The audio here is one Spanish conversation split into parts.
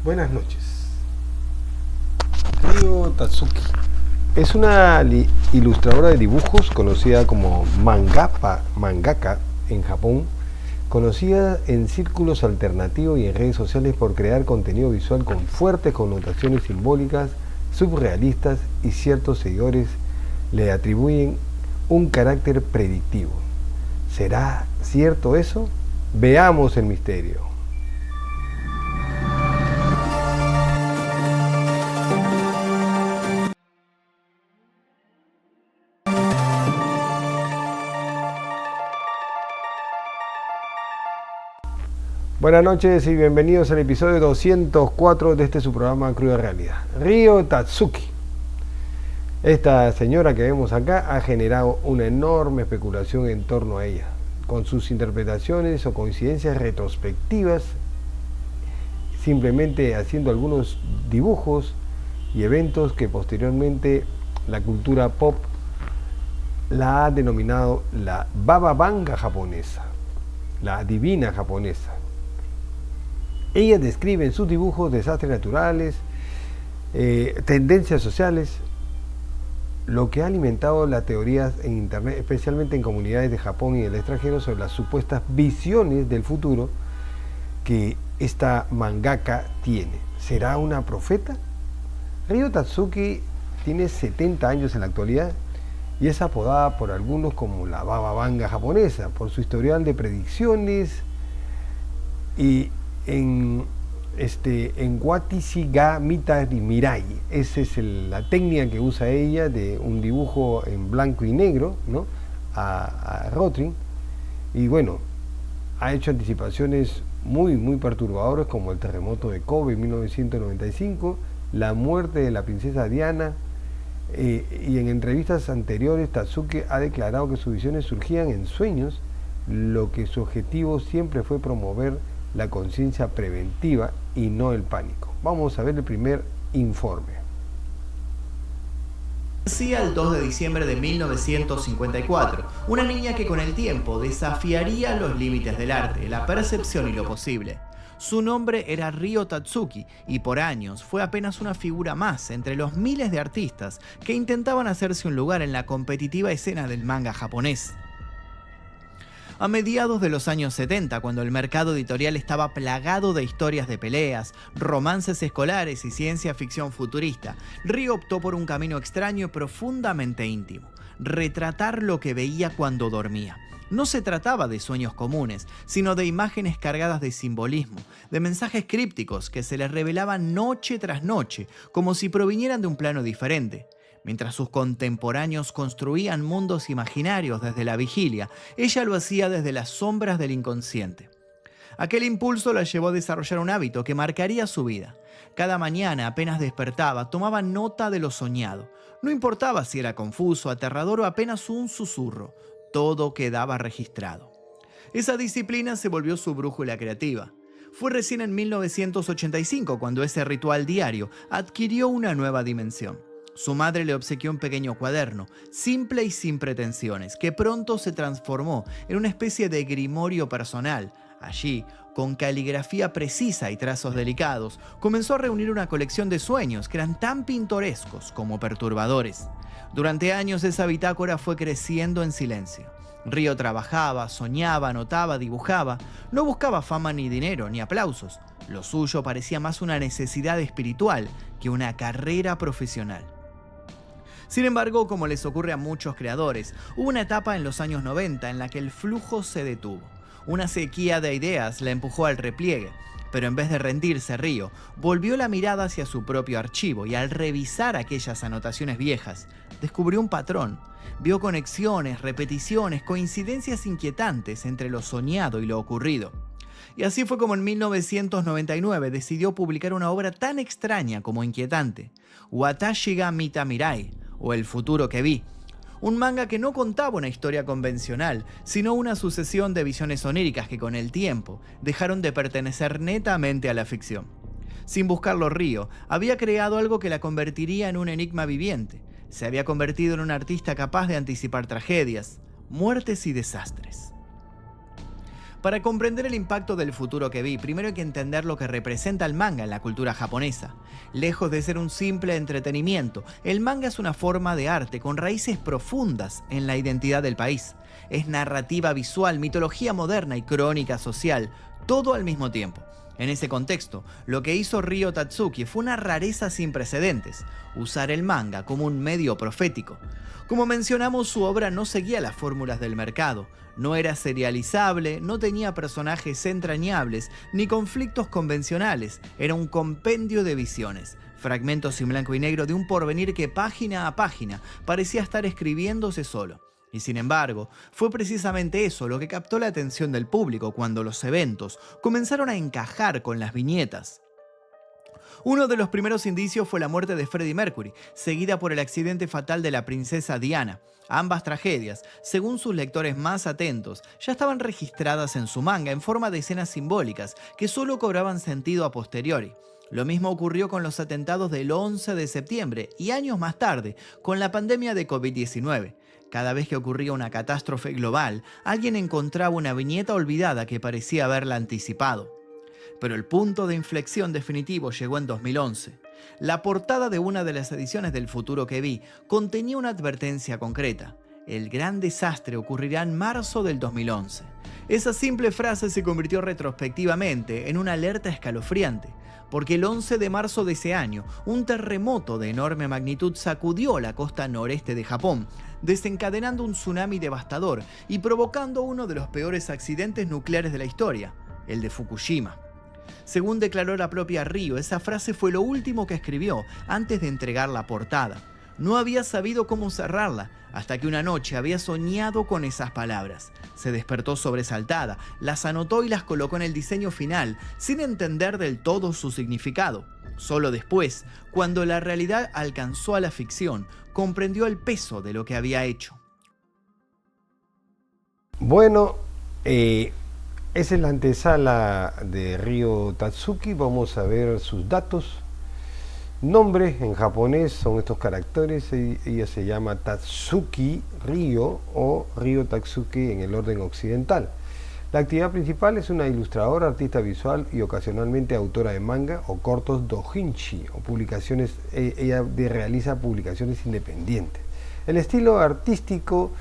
Buenas noches. Ryo Tatsuki es una ilustradora de dibujos conocida como mangaka en Japón, conocida en círculos alternativos y en redes sociales por crear contenido visual con fuertes connotaciones simbólicas, surrealistas, y ciertos seguidores le atribuyen un carácter predictivo. ¿Será cierto eso? Veamos el misterio. Buenas noches y bienvenidos al episodio 204 de su programa Cruda Realidad. Ryo Tatsuki. Esta señora que vemos acá ha generado una enorme especulación en torno a ella, con sus interpretaciones o coincidencias retrospectivas, simplemente haciendo algunos dibujos y eventos que posteriormente la cultura pop la ha denominado la Baba Vanga japonesa, la divina japonesa. Ella describe en sus dibujos desastres naturales, tendencias sociales, lo que ha alimentado las teorías en internet, especialmente en comunidades de Japón y del extranjero, sobre las supuestas visiones del futuro que esta mangaka tiene. ¿Será una profeta? Ryo Tatsuki tiene 70 años en la actualidad y es apodada por algunos como la Baba Vanga japonesa por su historial de predicciones y en Watashi ga Mitari Mirai. Esa es la técnica que usa ella de un dibujo en blanco y negro, ¿no? a Rotring. Y bueno, ha hecho anticipaciones muy perturbadoras, como el terremoto de Kobe en 1995, la muerte de la princesa Diana, y en entrevistas anteriores Tatsuki ha declarado que sus visiones surgían en sueños, lo que su objetivo siempre fue promover la conciencia preventiva y no el pánico. Vamos a ver el primer informe. Nacía el 2 de diciembre de 1954, una niña que con el tiempo desafiaría los límites del arte, la percepción y lo posible. Su nombre era Ryo Tatsuki y por años fue apenas una figura más entre los miles de artistas que intentaban hacerse un lugar en la competitiva escena del manga japonés. A mediados de los años 70, cuando el mercado editorial estaba plagado de historias de peleas, romances escolares y ciencia ficción futurista, Ryo optó por un camino extraño y profundamente íntimo: retratar lo que veía cuando dormía. No se trataba de sueños comunes, sino de imágenes cargadas de simbolismo, de mensajes crípticos que se les revelaban noche tras noche, como si provinieran de un plano diferente. Mientras sus contemporáneos construían mundos imaginarios desde la vigilia, ella lo hacía desde las sombras del inconsciente. Aquel impulso la llevó a desarrollar un hábito que marcaría su vida. Cada mañana, apenas despertaba, tomaba nota de lo soñado. No importaba si era confuso, aterrador o apenas un susurro, todo quedaba registrado. Esa disciplina se volvió su brújula creativa. Fue recién en 1985 cuando ese ritual diario adquirió una nueva dimensión. Su madre le obsequió un pequeño cuaderno, simple y sin pretensiones, que pronto se transformó en una especie de grimorio personal. Allí, con caligrafía precisa y trazos delicados, comenzó a reunir una colección de sueños que eran tan pintorescos como perturbadores. Durante años esa bitácora fue creciendo en silencio. Ryo trabajaba, soñaba, anotaba, dibujaba. No buscaba fama ni dinero, ni aplausos. Lo suyo parecía más una necesidad espiritual que una carrera profesional. Sin embargo, como les ocurre a muchos creadores, hubo una etapa en los años 90 en la que el flujo se detuvo. Una sequía de ideas la empujó al repliegue, pero en vez de rendirse, Ryo volvió la mirada hacia su propio archivo y al revisar aquellas anotaciones viejas, descubrió un patrón. Vio conexiones, repeticiones, coincidencias inquietantes entre lo soñado y lo ocurrido. Y así fue como en 1999 decidió publicar una obra tan extraña como inquietante: Watashi ga Mita Mirai, o El futuro que vi. Un manga que no contaba una historia convencional, sino una sucesión de visiones oníricas que con el tiempo dejaron de pertenecer netamente a la ficción. Sin buscarlo, Ryo había creado algo que la convertiría en un enigma viviente. Se había convertido en un artista capaz de anticipar tragedias, muertes y desastres. Para comprender el impacto del futuro que vi, primero hay que entender lo que representa el manga en la cultura japonesa. Lejos de ser un simple entretenimiento, el manga es una forma de arte con raíces profundas en la identidad del país. Es narrativa visual, mitología moderna y crónica social, todo al mismo tiempo. En ese contexto, lo que hizo Ryo Tatsuki fue una rareza sin precedentes: usar el manga como un medio profético. Como mencionamos, su obra no seguía las fórmulas del mercado, no era serializable, no tenía personajes entrañables ni conflictos convencionales, era un compendio de visiones, fragmentos en blanco y negro de un porvenir que página a página parecía estar escribiéndose solo. Y sin embargo, fue precisamente eso lo que captó la atención del público cuando los eventos comenzaron a encajar con las viñetas. Uno de los primeros indicios fue la muerte de Freddie Mercury, seguida por el accidente fatal de la princesa Diana. Ambas tragedias, según sus lectores más atentos, ya estaban registradas en su manga en forma de escenas simbólicas que solo cobraban sentido a posteriori. Lo mismo ocurrió con los atentados del 11 de septiembre y años más tarde, con la pandemia de COVID-19. Cada vez que ocurría una catástrofe global, alguien encontraba una viñeta olvidada que parecía haberla anticipado. Pero el punto de inflexión definitivo llegó en 2011. La portada de una de las ediciones del Futuro que vi contenía una advertencia concreta: el gran desastre ocurrirá en marzo del 2011. Esa simple frase se convirtió retrospectivamente en una alerta escalofriante, porque el 11 de marzo de ese año, un terremoto de enorme magnitud sacudió la costa noreste de Japón, desencadenando un tsunami devastador y provocando uno de los peores accidentes nucleares de la historia, el de Fukushima. Según declaró la propia Ryo, esa frase fue lo último que escribió antes de entregar la portada. No había sabido cómo cerrarla, hasta que una noche había soñado con esas palabras. Se despertó sobresaltada, las anotó y las colocó en el diseño final, sin entender del todo su significado. Solo después, cuando la realidad alcanzó a la ficción, comprendió el peso de lo que había hecho. Bueno, esa es la antesala de Ryo Tatsuki. Vamos a ver sus datos. Nombre en japonés son estos caracteres. Ella se llama Tatsuki Ryo o Ryo Tatsuki en el orden occidental. La actividad principal es una ilustradora, artista visual y ocasionalmente autora de manga o cortos doujinshi o publicaciones. Ella realiza publicaciones independientes. El estilo artístico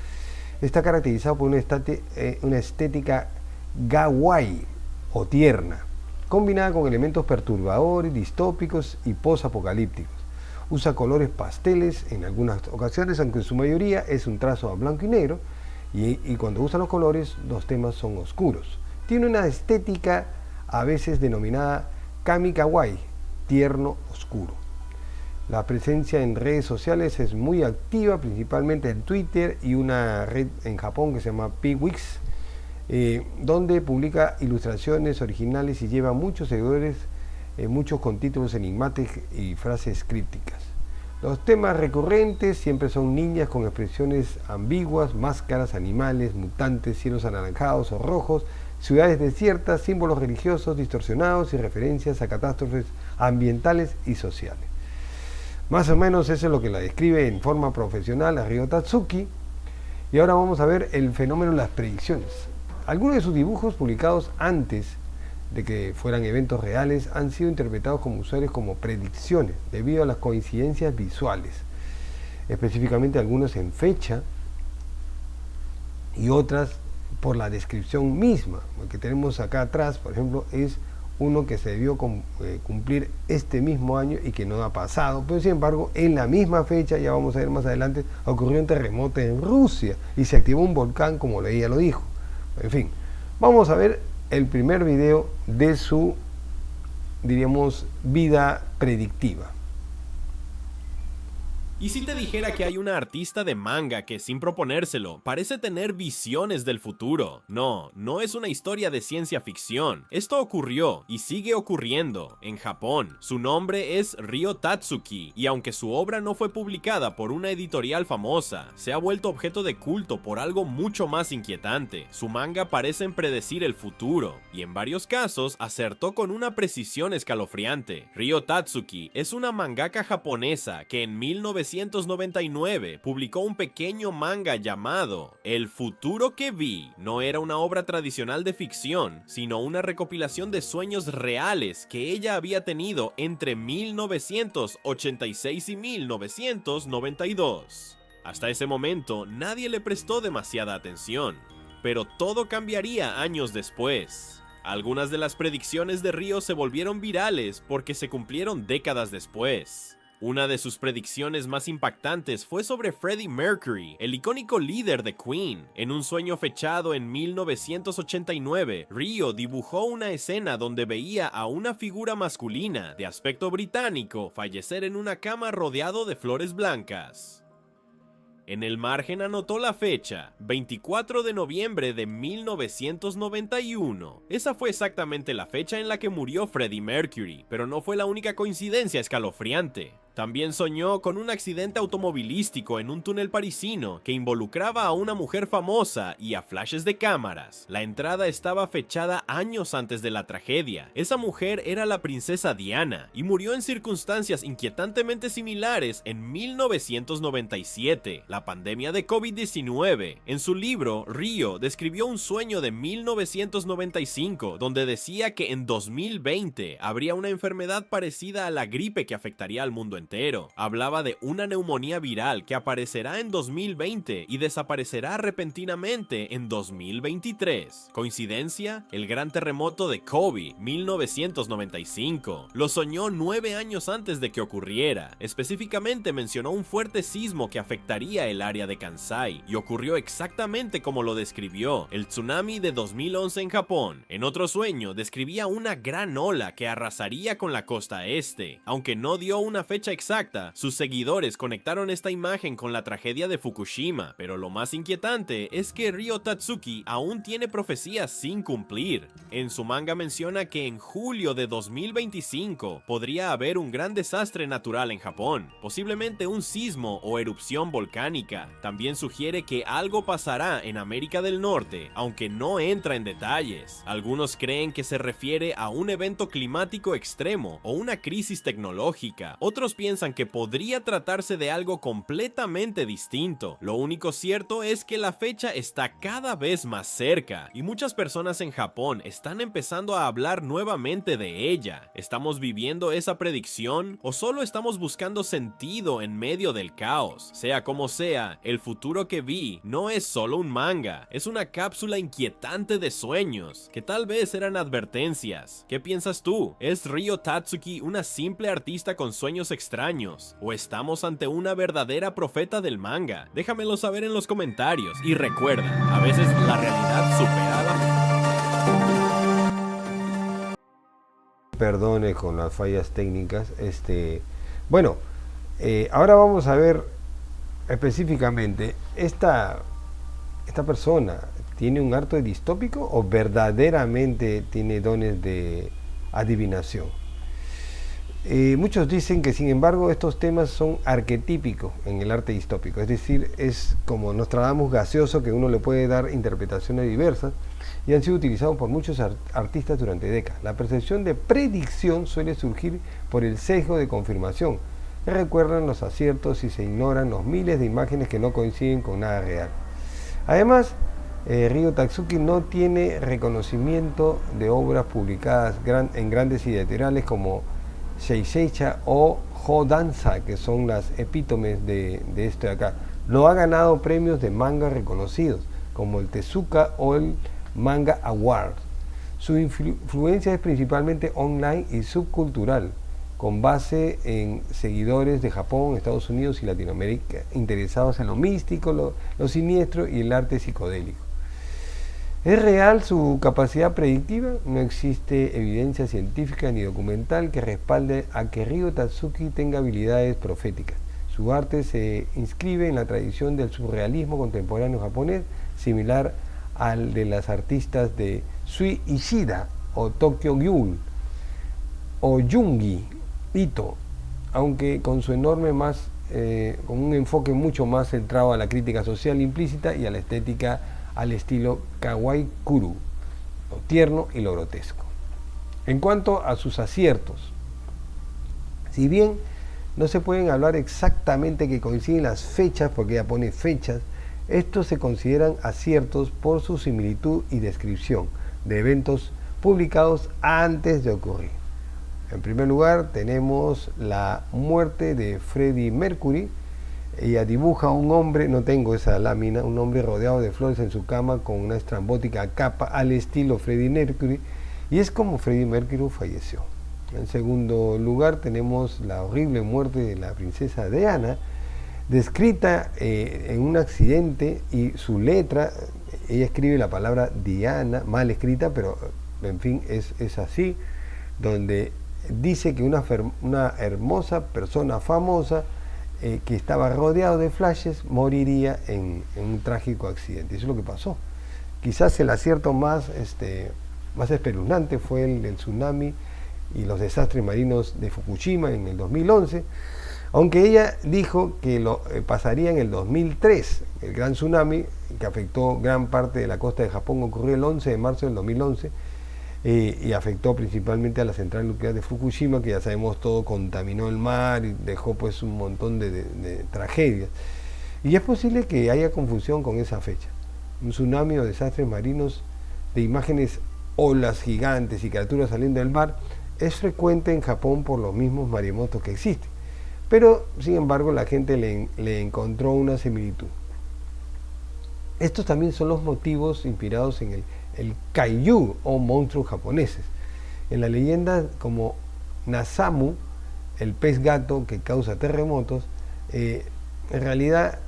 está caracterizado por una estética kawaii o tierna, combinada con elementos perturbadores, distópicos y post-apocalípticos. Usa colores pasteles en algunas ocasiones, aunque en su mayoría es un trazo a blanco y negro, y cuando usa los colores, los temas son oscuros. Tiene una estética a veces denominada kami kawaii, tierno oscuro. La presencia en redes sociales es muy activa, principalmente en Twitter y una red en Japón que se llama Piwix, donde publica ilustraciones originales y lleva muchos seguidores, muchos con títulos enigmáticos y frases crípticas. Los temas recurrentes siempre son niñas con expresiones ambiguas, máscaras, animales, mutantes, cielos anaranjados o rojos, ciudades desiertas, símbolos religiosos distorsionados y referencias a catástrofes ambientales y sociales. Más o menos eso es lo que la describe en forma profesional a Ryo Tatsuki. Y ahora vamos a ver el fenómeno de las predicciones. Algunos de sus dibujos publicados antes de que fueran eventos reales han sido interpretados como usuarios como predicciones debido a las coincidencias visuales, específicamente algunos en fecha y otras por la descripción misma. Lo que tenemos acá atrás, por ejemplo, es uno que se debió cumplir este mismo año y que no ha pasado, pero sin embargo en la misma fecha, ya vamos a ver más adelante, ocurrió un terremoto en Rusia y se activó un volcán, como ella lo dijo. En fin, vamos a ver el primer video de su, diríamos, vida predictiva. ¿Y si te dijera que hay una artista de manga que, sin proponérselo, parece tener visiones del futuro? No, no es una historia de ciencia ficción. Esto ocurrió y sigue ocurriendo en Japón. Su nombre es Ryo Tatsuki, y aunque su obra no fue publicada por una editorial famosa, se ha vuelto objeto de culto por algo mucho más inquietante. Su manga parecen predecir el futuro, y en varios casos acertó con una precisión escalofriante. Ryo Tatsuki es una mangaka japonesa que en 19 1999 publicó un pequeño manga llamado El futuro que vi. No era una obra tradicional de ficción, sino una recopilación de sueños reales que ella había tenido entre 1986 y 1992. Hasta ese momento nadie le prestó demasiada atención, pero todo cambiaría años después. Algunas de las predicciones de Ryo se volvieron virales porque se cumplieron décadas después. Una de sus predicciones más impactantes fue sobre Freddie Mercury, el icónico líder de Queen. En un sueño fechado en 1989, Ryo dibujó una escena donde veía a una figura masculina de aspecto británico fallecer en una cama rodeado de flores blancas. En el margen anotó la fecha, 24 de noviembre de 1991. Esa fue exactamente la fecha en la que murió Freddie Mercury, pero no fue la única coincidencia escalofriante. También soñó con un accidente automovilístico en un túnel parisino que involucraba a una mujer famosa y a flashes de cámaras. La entrada estaba fechada años antes de la tragedia. Esa mujer era la princesa Diana y murió en circunstancias inquietantemente similares en 1997, la pandemia de COVID-19. En su libro, Ryo describió un sueño de 1995 donde decía que en 2020 habría una enfermedad parecida a la gripe que afectaría al mundo entero. Hablaba de una neumonía viral que aparecerá en 2020 y desaparecerá repentinamente en 2023. ¿Coincidencia? El gran terremoto de Kobe, 1995. Lo soñó 9 años antes de que ocurriera. Específicamente mencionó un fuerte sismo que afectaría el área de Kansai y ocurrió exactamente como lo describió, el tsunami de 2011 en Japón. En otro sueño describía una gran ola que arrasaría con la costa este. Aunque no dio una fecha exacta, sus seguidores conectaron esta imagen con la tragedia de Fukushima, pero lo más inquietante es que Ryo Tatsuki aún tiene profecías sin cumplir. En su manga menciona que en julio de 2025 podría haber un gran desastre natural en Japón, posiblemente un sismo o erupción volcánica. También sugiere que algo pasará en América del Norte, aunque no entra en detalles. Algunos creen que se refiere a un evento climático extremo o una crisis tecnológica. Otros piensan que podría tratarse de algo completamente distinto. Lo único cierto es que la fecha está cada vez más cerca y muchas personas en Japón están empezando a hablar nuevamente de ella. ¿Estamos viviendo esa predicción o solo estamos buscando sentido en medio del caos? Sea como sea, el futuro que vi no es solo un manga, es una cápsula inquietante de sueños que tal vez eran advertencias. ¿Qué piensas tú? ¿Es Ryo Tatsuki una simple artista con sueños extraños o estamos ante una verdadera profeta del manga? Déjamelo saber en los comentarios y recuerda, a veces la realidad supera la... Perdone con las fallas técnicas. Bueno, ahora vamos a ver específicamente, ¿esta persona tiene un arte distópico o verdaderamente tiene dones de adivinación? Muchos dicen que, sin embargo, estos temas son arquetípicos en el arte distópico, es decir, es como Nostradamus gaseoso, que uno le puede dar interpretaciones diversas y han sido utilizados por muchos artistas durante décadas. La percepción de predicción suele surgir por el sesgo de confirmación. Recuerdan los aciertos y se ignoran los miles de imágenes que no coinciden con nada real. Además, Ryo Tatsuki no tiene reconocimiento de obras publicadas en grandes editoriales como Shueisha o Jodanza, que son las epítomes de esto de acá. No ha ganado premios de manga reconocidos como el Tezuka o el Manga Award. Su influencia es principalmente online y subcultural, con base en seguidores de Japón, Estados Unidos y Latinoamérica interesados en lo místico, lo siniestro y el arte psicodélico. ¿Es real su capacidad predictiva? No existe evidencia científica ni documental que respalde a que Ryo Tatsuki tenga habilidades proféticas. Su arte se inscribe en la tradición del surrealismo contemporáneo japonés, similar al de las artistas de Sui Ishida o Tokyo Ghoul o Junji Ito, aunque con su enorme con un enfoque mucho más centrado a la crítica social implícita y a la estética al estilo kawaii kuru, lo tierno y lo grotesco. En cuanto a sus aciertos, si bien no se pueden hablar exactamente que coinciden las fechas, porque ella pone fechas. Estos se consideran aciertos por su similitud y descripción de eventos publicados antes de ocurrir. En primer lugar tenemos la muerte de Freddie Mercury. Ella dibuja a un hombre, no tengo esa lámina, un hombre rodeado de flores en su cama con una estrambótica capa al estilo Freddie Mercury, y es como Freddie Mercury falleció. En segundo lugar tenemos la horrible muerte de la princesa Diana, descrita en un accidente, y su letra, ella escribe la palabra Diana, mal escrita, pero en fin, es así, donde dice que una hermosa persona famosa que estaba rodeado de flashes moriría en un trágico accidente. Eso es lo que pasó. Quizás el acierto más espeluznante fue el del tsunami y los desastres marinos de Fukushima en el 2011, aunque ella dijo que lo pasaría en el 2003. El gran tsunami que afectó gran parte de la costa de Japón ocurrió el 11 de marzo del 2011 y afectó principalmente a la central nuclear de Fukushima, que ya sabemos todo, contaminó el mar y dejó pues un montón de tragedias. Y es posible que haya confusión con esa fecha. Un tsunami o desastres marinos de imágenes, olas gigantes y criaturas saliendo del mar, es frecuente en Japón por los mismos maremotos que existen, pero sin embargo la gente le encontró una similitud. Estos también son los motivos inspirados en el kaiju o monstruos japoneses. En la leyenda como Nasamu, el pez gato que causa terremotos, en realidad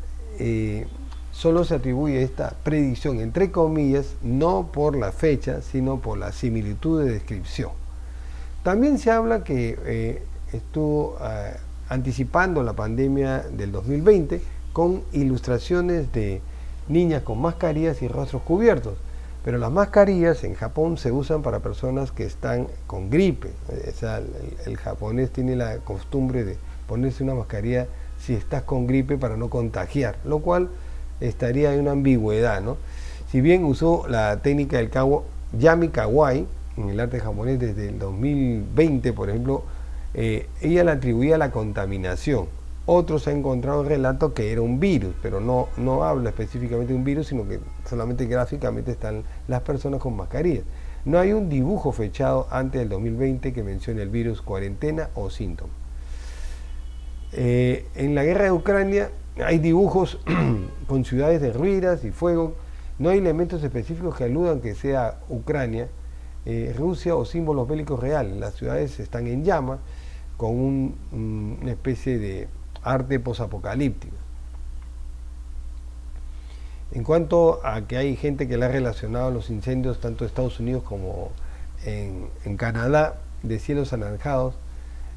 solo se atribuye esta predicción, entre comillas, no por la fecha, sino por la similitud de descripción. También se habla que estuvo anticipando la pandemia del 2020 con ilustraciones de niñas con mascarillas y rostros cubiertos, pero las mascarillas en Japón se usan para personas que están con gripe. O sea, el japonés tiene la costumbre de ponerse una mascarilla si estás con gripe para no contagiar, lo cual estaría en una ambigüedad, ¿no? Si bien usó la técnica del Yami Kawai en el arte japonés desde el 2020, por ejemplo, ella la atribuía a la contaminación. Otros han encontrado relatos que era un virus, pero no habla específicamente de un virus, sino que solamente gráficamente están las personas con mascarillas. No hay un dibujo fechado antes del 2020 que mencione el virus, cuarentena o síntomas. En la guerra de Ucrania hay dibujos con ciudades derruidas y fuego. No hay elementos específicos que aludan que sea Ucrania, Rusia o símbolos bélicos reales. Las ciudades están en llamas con una especie de arte posapocalíptico. En cuanto a que hay gente que le ha relacionado los incendios tanto en Estados Unidos como en Canadá de cielos anaranjados,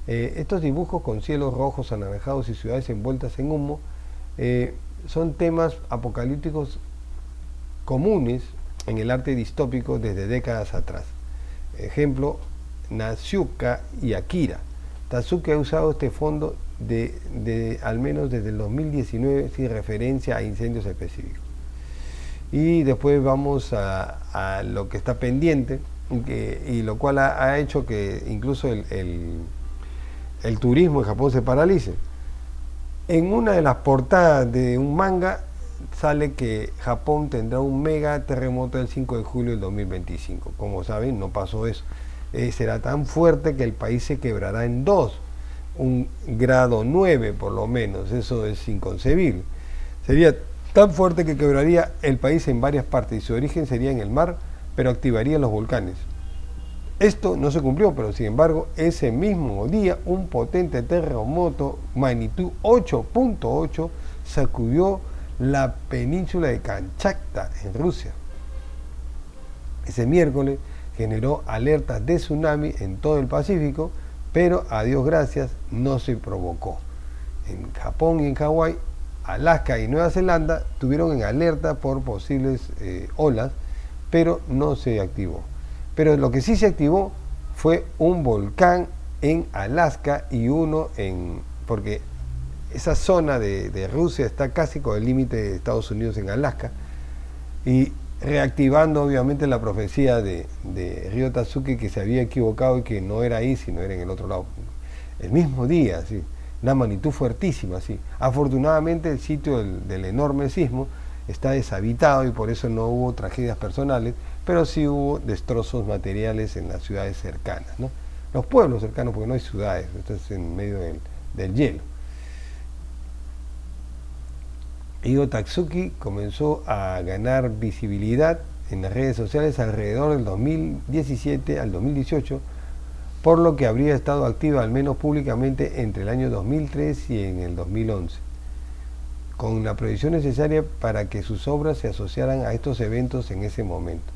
estos dibujos con cielos rojos, anaranjados y ciudades envueltas en humo son temas apocalípticos comunes en el arte distópico desde décadas atrás. Ejemplo, Nausicaa y Akira. Tatsuki ha usado este fondo de al menos desde el 2019 sin referencia a incendios específicos. Y después vamos a lo que está pendiente y lo cual ha hecho que incluso el turismo en Japón se paralice. En una de las portadas de un manga sale que Japón tendrá un mega terremoto el 5 de julio del 2025. Como saben, no pasó eso. Será tan fuerte que el país se quebrará en dos, un grado 9 por lo menos. Eso es inconcebible. Sería tan fuerte que quebraría el país en varias partes y su origen sería en el mar, pero activaría los volcanes. Esto no se cumplió, pero sin embargo, ese mismo día un potente terremoto magnitud 8.8 sacudió la península de Kamchatka en Rusia. Ese miércoles generó alertas de tsunami en todo el Pacífico, pero a Dios gracias no se provocó. En Japón y en Hawái, Alaska y Nueva Zelanda tuvieron en alerta por posibles olas, pero no se activó. Pero lo que sí se activó fue un volcán en Alaska y uno porque esa zona de Rusia está casi con el límite de Estados Unidos en Alaska, y reactivando obviamente la profecía de Ryo Tatsuki, que se había equivocado y que no era ahí, sino era en el otro lado. El mismo día, sí. una magnitud fuertísima, sí. Afortunadamente el sitio del enorme sismo está deshabitado y por eso no hubo tragedias personales, pero sí hubo destrozos materiales en las ciudades cercanas, ¿no? Los pueblos cercanos, porque no hay ciudades, esto es en medio del hielo. Ryo Tatsuki comenzó a ganar visibilidad en las redes sociales alrededor del 2017 al 2018, por lo que habría estado activa al menos públicamente entre el año 2003 y en el 2011, con la proyección necesaria para que sus obras se asociaran a estos eventos en ese momento.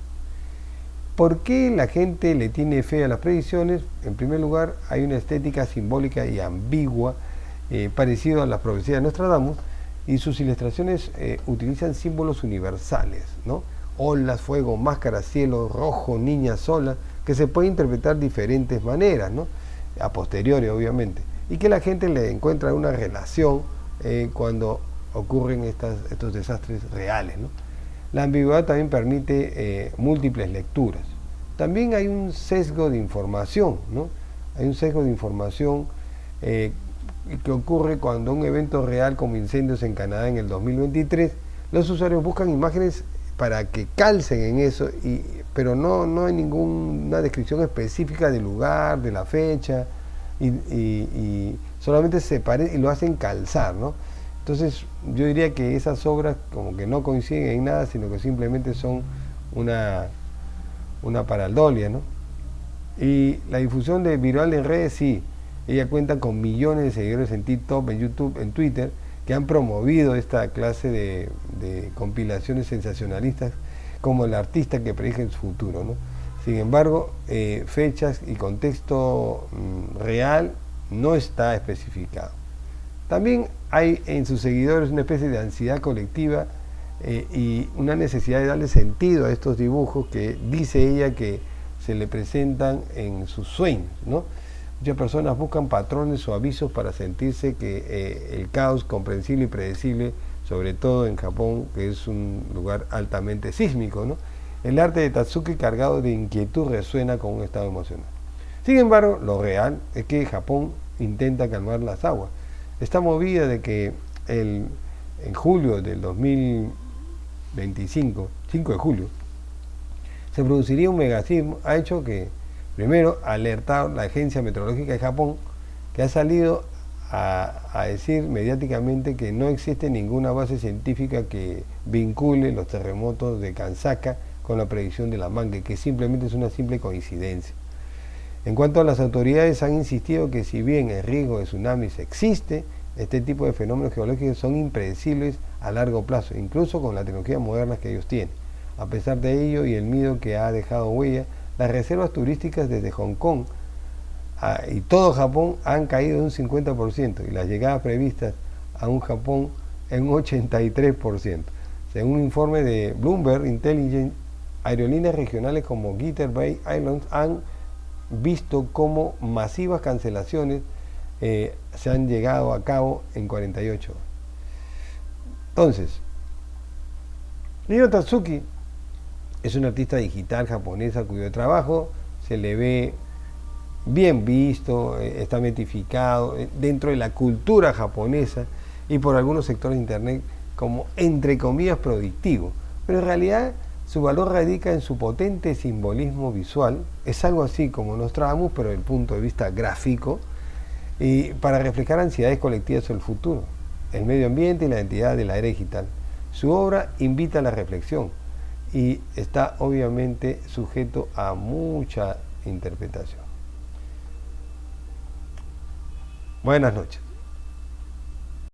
¿Por qué la gente le tiene fe a las predicciones? En primer lugar, hay una estética simbólica y ambigua, parecido a las profecías de Nostradamus, y sus ilustraciones utilizan símbolos universales, ¿no? Olas, fuego, máscara, cielo, rojo, niña sola, que se puede interpretar de diferentes maneras, ¿no? A posteriori, obviamente, y que la gente le encuentra una relación cuando ocurren estos desastres reales, ¿no? La ambigüedad también permite múltiples lecturas. También hay un sesgo de información, ¿no? Hay un sesgo de información que ocurre cuando un evento real como incendios en Canadá en el 2023, los usuarios buscan imágenes para que calcen en eso, pero no hay ninguna descripción específica del lugar, de la fecha, y solamente se parece y lo hacen calzar, ¿no? Entonces yo diría que esas obras como que no coinciden en nada, sino que simplemente son una pareidolia, ¿no? Y la difusión de viral en redes, sí, ella cuenta con millones de seguidores en TikTok, en YouTube, en Twitter, que han promovido esta clase de compilaciones sensacionalistas como el artista que predije el futuro, ¿no? Sin embargo, fechas y contexto real no está especificado. También hay en sus seguidores una especie de ansiedad colectiva y una necesidad de darle sentido a estos dibujos que dice ella que se le presentan en sus sueños, ¿no? Muchas personas buscan patrones o avisos para sentirse que el caos comprensible y predecible, sobre todo en Japón, que es un lugar altamente sísmico, ¿no? El arte de Tatsuki cargado de inquietud resuena con un estado emocional. Sin embargo, lo real es que Japón intenta calmar las aguas. Está movida de que en julio del 2025, 5 de julio, se produciría un megasismo. Ha hecho que, primero, alertar la Agencia Meteorológica de Japón, que ha salido a decir mediáticamente que no existe ninguna base científica que vincule los terremotos de Kansaka con la predicción de la manga, que simplemente es una simple coincidencia. En cuanto a las autoridades, han insistido que si bien el riesgo de tsunamis existe, este tipo de fenómenos geológicos son impredecibles a largo plazo, incluso con la tecnología moderna que ellos tienen. A pesar de ello y el miedo que ha dejado huella, las reservas turísticas desde Hong Kong y todo Japón han caído un 50% y las llegadas previstas a un Japón en un 83%. Según un informe de Bloomberg Intelligence, aerolíneas regionales como Gator Bay Islands han visto cómo masivas cancelaciones se han llegado a cabo en 48 horas. Entonces, Ryo Tatsuki es una artista digital japonesa cuyo trabajo se le ve bien visto, está metificado dentro de la cultura japonesa y por algunos sectores de internet como entre comillas productivo, pero en realidad su valor radica en su potente simbolismo visual. Es algo así como Nostradamus, pero desde el punto de vista gráfico, y para reflejar ansiedades colectivas sobre el futuro, el medio ambiente y la identidad de la era digital. Su obra invita a la reflexión y está obviamente sujeto a mucha interpretación. Buenas noches.